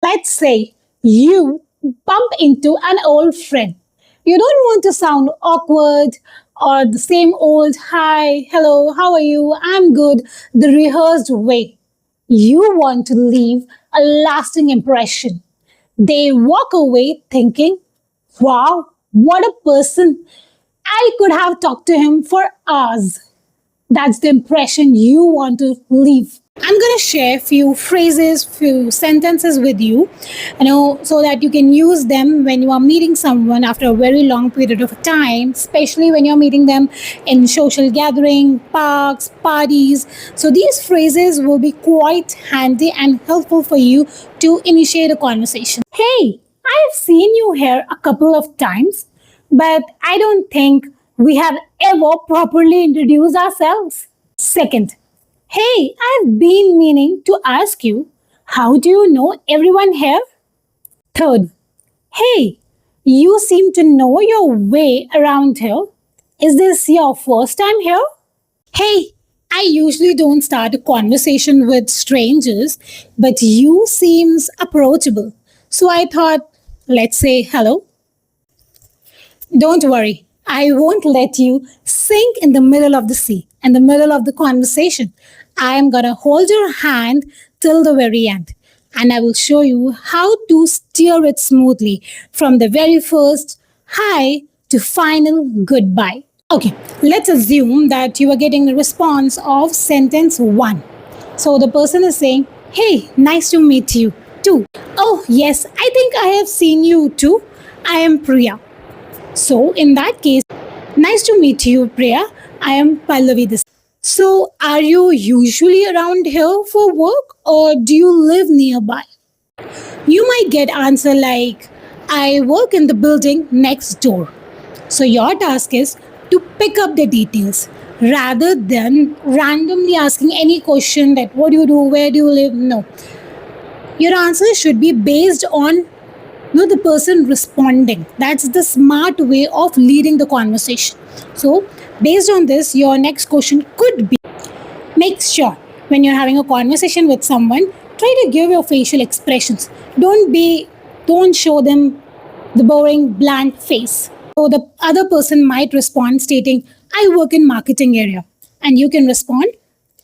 Let's say you bump into an old friend. You don't want to sound awkward or the same old hi, hello, how are you? I'm good, the rehearsed way. You want to leave a lasting impression. They walk away thinking, wow, what a person. I could have talked to him for hours. That's the impression you want to leave. I'm going to share few phrases, few sentences with you, so that you can use them when you are meeting someone after a very long period of time, especially when you're meeting them in social gathering, parks, parties. So these phrases will be quite handy and helpful for you to initiate a conversation. Hey, I've seen you here a couple of times, but I don't think we have ever properly introduced ourselves. Second, hey, I've been meaning to ask you, how do you know everyone here? Third, hey, you seem to know your way around here. Is this your first time here? Hey, I usually don't start a conversation with strangers, but you seems approachable. So I thought, let's say hello. Don't worry, I won't let you sink in the middle of the sea, in the middle of the conversation. I am gonna hold your hand till the very end, and I will show you how to steer it smoothly from the very first hi to final goodbye. Okay, let's assume that you are getting a response of sentence one. So the person is saying, hey, nice to meet you too. Oh, yes, I think I have seen you too. I am Priya. So, in that case, nice to meet you, Priya. I am Pallavi this. So, are you usually around here for work or do you live nearby? You might get answer like, I work in the building next door. So, your task is to pick up the details rather than randomly asking any question that what do you do, where do you live? No. Your answer should be based on the person responding. That's the smart way of leading the conversation. So based on this, your next question could be, make sure when you're having a conversation with someone, try to give your facial expressions. Don't show them the boring blank face. So the other person might respond stating, I work in marketing area, and you can respond,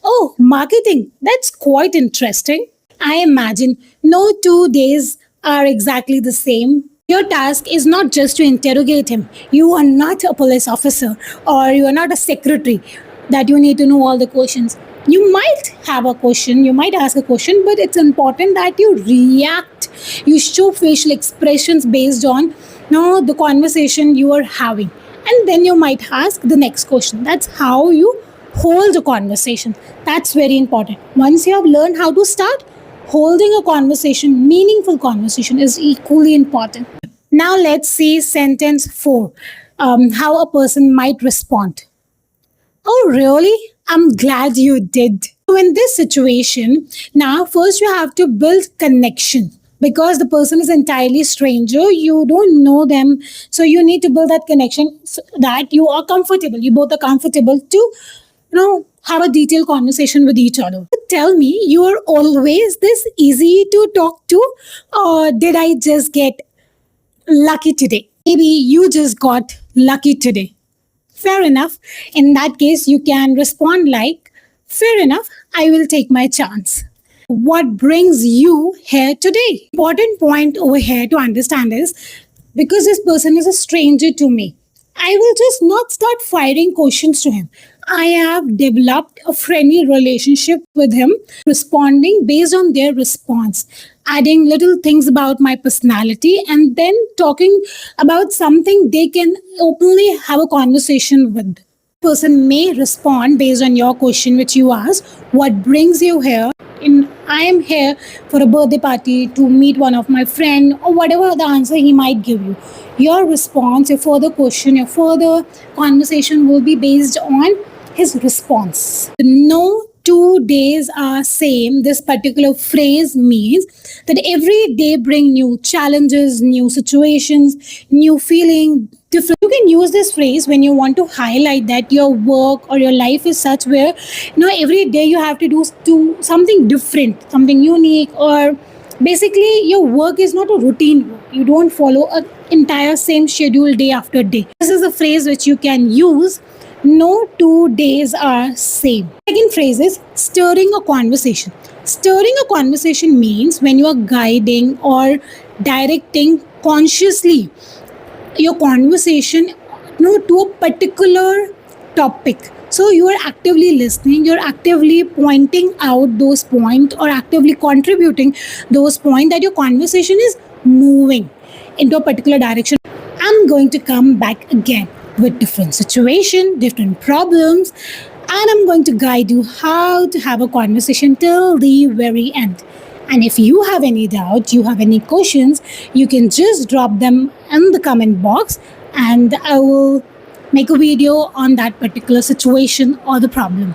oh, marketing, that's quite interesting. I imagine no 2 days are exactly the same. Your task is not just to interrogate him. You are not a police officer or you are not a secretary that you need to know all the questions. You might have a question, you might ask a question, but it's important that you react. You show facial expressions based on the conversation you are having. And then you might ask the next question. That's how you hold a conversation. That's very important. Once you have learned how to start, holding a conversation, meaningful conversation, is equally important. Now let's see sentence four. How a person might respond. Oh, really? I'm glad you did. So, in this situation, now first you have to build connection because the person is entirely stranger. You don't know them. So, you need to build that connection so that you are comfortable. You both are comfortable to, have a detailed conversation with each other. Tell me, you are always this easy to talk to, or did I just get lucky today? Maybe you just got lucky today. Fair enough. In that case, you can respond like, fair enough, I will take my chance. What brings you here today? Important point over here to understand is because this person is a stranger to me, I will just not start firing questions to him. I have developed a friendly relationship with him, responding based on their response, adding little things about my personality, and then talking about something they can openly have a conversation with. Person may respond based on your question which you asked, what brings you here? In I am here for a birthday party to meet one of my friend, or whatever the answer he might give you. Your response, your further question, your further conversation will be based on his response. No 2 days are same. This particular phrase means that every day bring new challenges, new situations, new feeling, different. You can use this phrase when you want to highlight that your work or your life is such where every day you have to do something different, something unique, or Basically, your work is not a routine work. You don't follow an entire same schedule day after day. This is a phrase which you can use. No 2 days are same. Second phrase is stirring a conversation. Stirring a conversation means when you are guiding or directing consciously your conversation, to a particular topic. So you are actively listening, you're actively pointing out those points or actively contributing those points that your conversation is moving into a particular direction. I'm going to come back again with different situation, different problems, and I'm going to guide you how to have a conversation till the very end. And if you have any doubt, you have any questions, you can just drop them in the comment box and I will make a video on that particular situation or the problem.